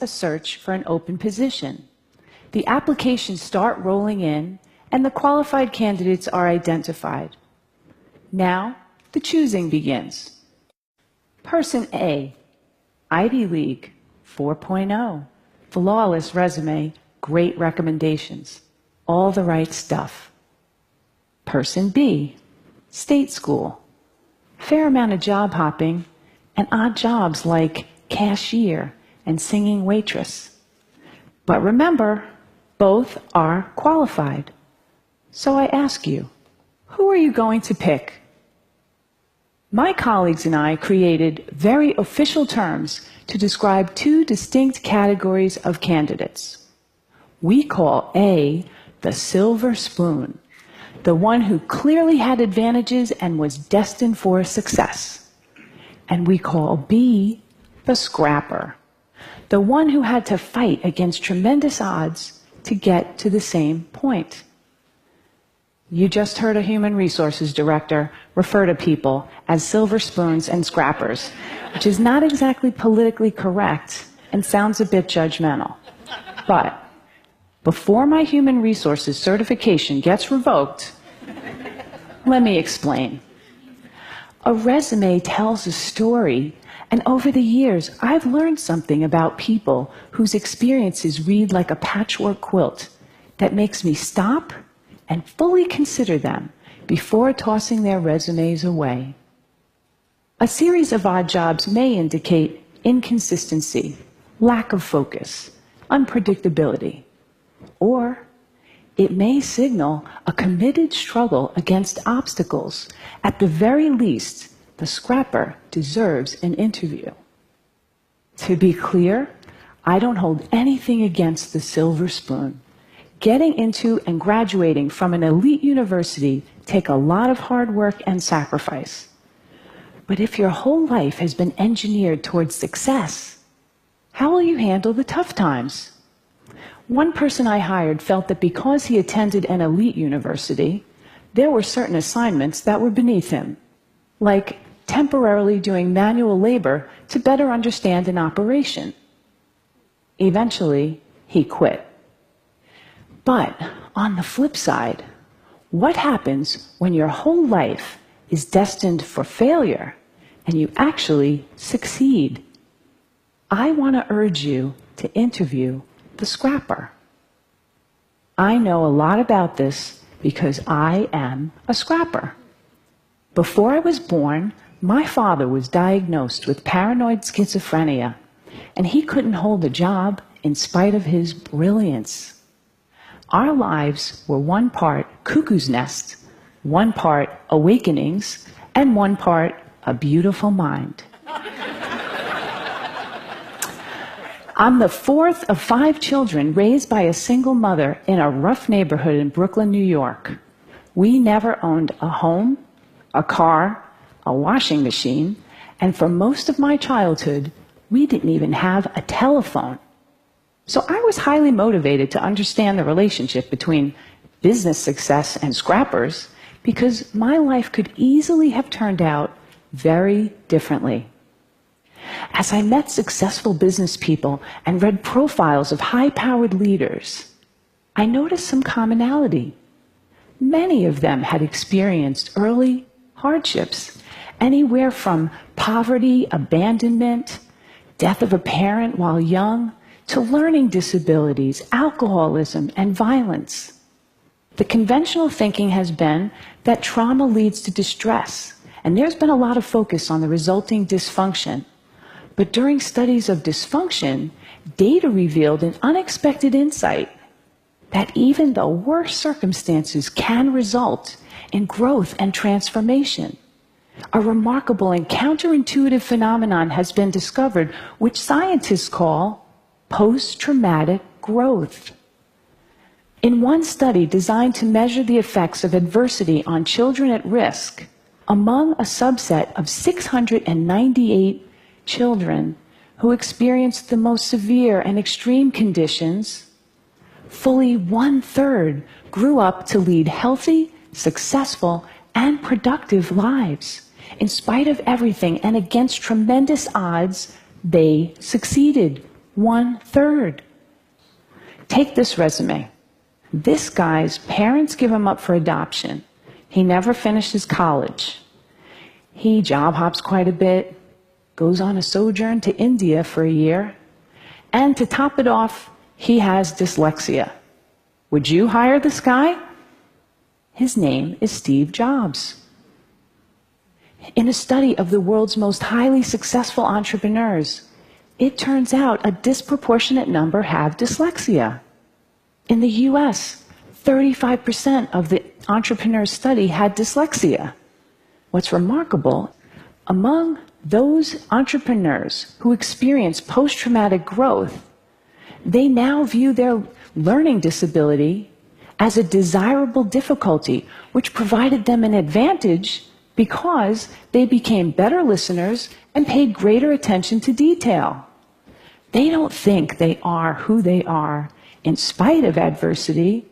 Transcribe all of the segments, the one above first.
a search for an open position. The applications start rolling in, and the qualified candidates are identified. Now, the choosing begins. Person A, Ivy League, 4.0, flawless resume, great recommendations, all the right stuff. Person B, state school, fair amount of job hopping, and odd jobs like cashier and singing waitress. But remember, both are qualified. So I ask you, who are you going to pick? My colleagues and I created very official terms to describe two distinct categories of candidates. We call A the silver spoon, the one who clearly had advantages and was destined for success. And we call B the scrapper, the one who had to fight against tremendous odds to get to the same point. You just heard a human resources director refer to people as silver spoons and scrappers, which is not exactly politically correct and sounds a bit judgmental. But before my human resources certification gets revoked, let me explain. A resume tells a story, and over the years, I've learned something about people whose experiences read like a patchwork quilt that makes me stop and fully consider them before tossing their resumes away. A series of odd jobs may indicate inconsistency, lack of focus, unpredictability, or it may signal a committed struggle against obstacles. At the very least, the scrapper deserves an interview. To be clear, I don't hold anything against the silver spoon. Getting into and graduating from an elite university take a lot of hard work and sacrifice. But if your whole life has been engineered towards success, how will you handle the tough times? One person I hired felt that because he attended an elite university, there were certain assignments that were beneath him, like temporarily doing manual labor to better understand an operation. Eventually, he quit. But on the flip side, what happens when your whole life is destined for failure and you actually succeed? I want to urge you to interview the scrapper. I know a lot about this because I am a scrapper. Before I was born, my father was diagnosed with paranoid schizophrenia, and he couldn't hold a job in spite of his brilliance. Our lives were one part cuckoo's nest, one part awakenings, and one part a beautiful mind. I'm the fourth of 5 children raised by a single mother in a rough neighborhood in Brooklyn, New York. We never owned a home, a car, a washing machine, and for most of my childhood, we didn't even have a telephone. So I was highly motivated to understand the relationship between business success and scrappers because my life could easily have turned out very differently. As I met successful business people and read profiles of high-powered leaders, I noticed some commonality. Many of them had experienced early hardships, anywhere from poverty, abandonment, death of a parent while young, to learning disabilities, alcoholism, and violence. The conventional thinking has been that trauma leads to distress, and there's been a lot of focus on the resulting dysfunction. But during studies of dysfunction, data revealed an unexpected insight that even the worst circumstances can result in growth and transformation. A remarkable and counterintuitive phenomenon has been discovered, which scientists call post-traumatic growth. In one study designed to measure the effects of adversity on children at risk, among a subset of 698 children who experienced the most severe and extreme conditions, fully 1/3 grew up to lead healthy, successful, and productive lives. In spite of everything and against tremendous odds, they succeeded. 1/3. Take this resume. This guy's parents give him up for adoption. He never finishes college. He job hops quite a bit, goes on a sojourn to India for a year, and to top it off, he has dyslexia. Would you hire this guy? His name is Steve Jobs. In a study of the world's most highly successful entrepreneurs, it turns out a disproportionate number have dyslexia. In the US, 35% of the entrepreneurs studied had dyslexia. What's remarkable, among those entrepreneurs who experience post-traumatic growth, they now view their learning disability as a desirable difficulty, which provided them an advantage because they became better listeners and paid greater attention to detail. They don't think they are who they are in spite of adversity.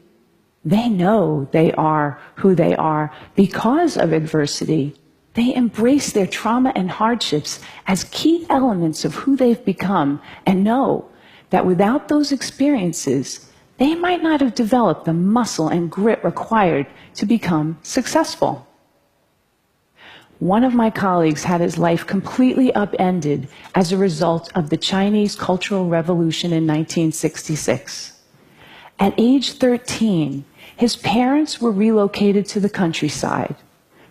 They know they are who they are because of adversity. They embrace their trauma and hardships as key elements of who they've become and know that without those experiences, they might not have developed the muscle and grit required to become successful. One of my colleagues had his life completely upended as a result of the Chinese Cultural Revolution in 1966. At age 13, his parents were relocated to the countryside.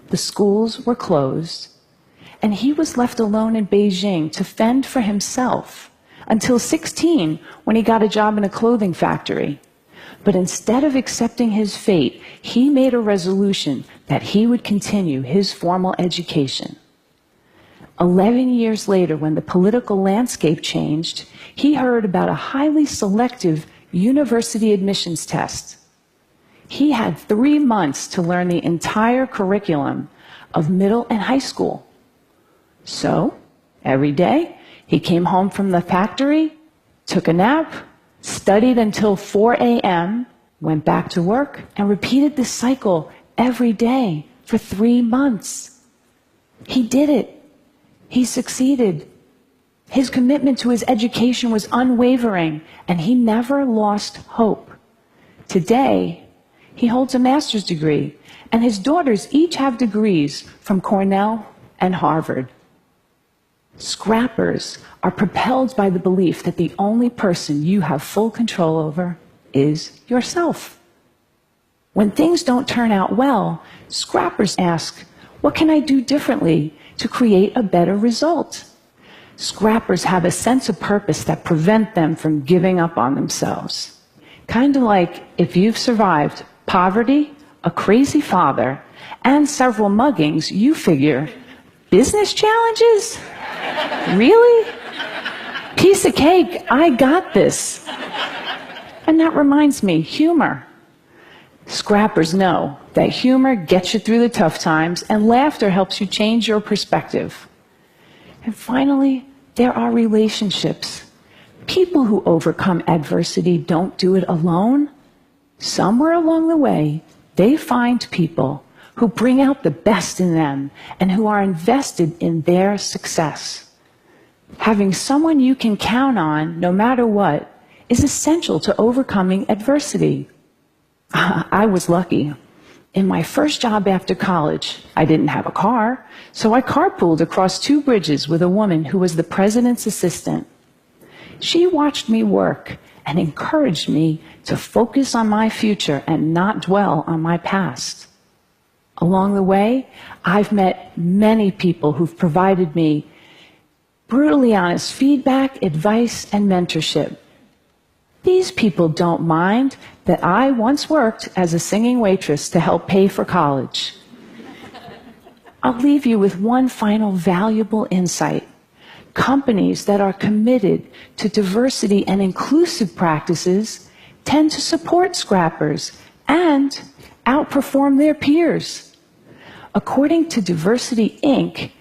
The schools were closed, and he was left alone in Beijing to fend for himself until 16, when he got a job in a clothing factory. But instead of accepting his fate, he made a resolution that he would continue his formal education. 11 years later, when the political landscape changed, he heard about a highly selective university admissions test. He had 3 months to learn the entire curriculum of middle and high school. So, every day, he came home from the factory, took a nap, studied until 4 a.m., went back to work, and repeated this cycle every day for 3 months. He did it. He succeeded. His commitment to his education was unwavering, and he never lost hope. Today, he holds a master's degree, and his daughters each have degrees from Cornell and Harvard. Scrappers are propelled by the belief that the only person you have full control over is yourself. When things don't turn out well, scrappers ask, what can I do differently to create a better result? Scrappers have a sense of purpose that prevent them from giving up on themselves. Kind of like if you've survived poverty, a crazy father, and several muggings, you figure, business challenges? Really? Piece of cake, I got this. And that reminds me, humor. Scrappers know that humor gets you through the tough times, and laughter helps you change your perspective. And finally, there are relationships. People who overcome adversity don't do it alone. Somewhere along the way, they find people who bring out the best in them and who are invested in their success. Having someone you can count on, no matter what, is essential to overcoming adversity. I was lucky. In my first job after college, I didn't have a car, so I carpooled across 2 bridges with a woman who was the president's assistant. She watched me work and encouraged me to focus on my future and not dwell on my past. Along the way, I've met many people who've provided me brutally honest feedback, advice, and mentorship. These people don't mind that I once worked as a singing waitress to help pay for college. I'll leave you with one final valuable insight. Companies that are committed to diversity and inclusive practices tend to support scrappers and outperform their peers. According to Diversity Inc.,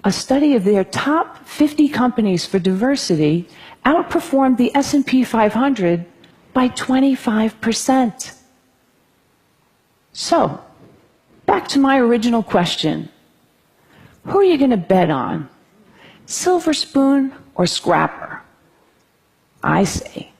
a study of their top 50 companies for diversity outperformed the S&P 500 by 25%. So, back to my original question. Who are you going to bet on? Silver spoon or scrapper? I say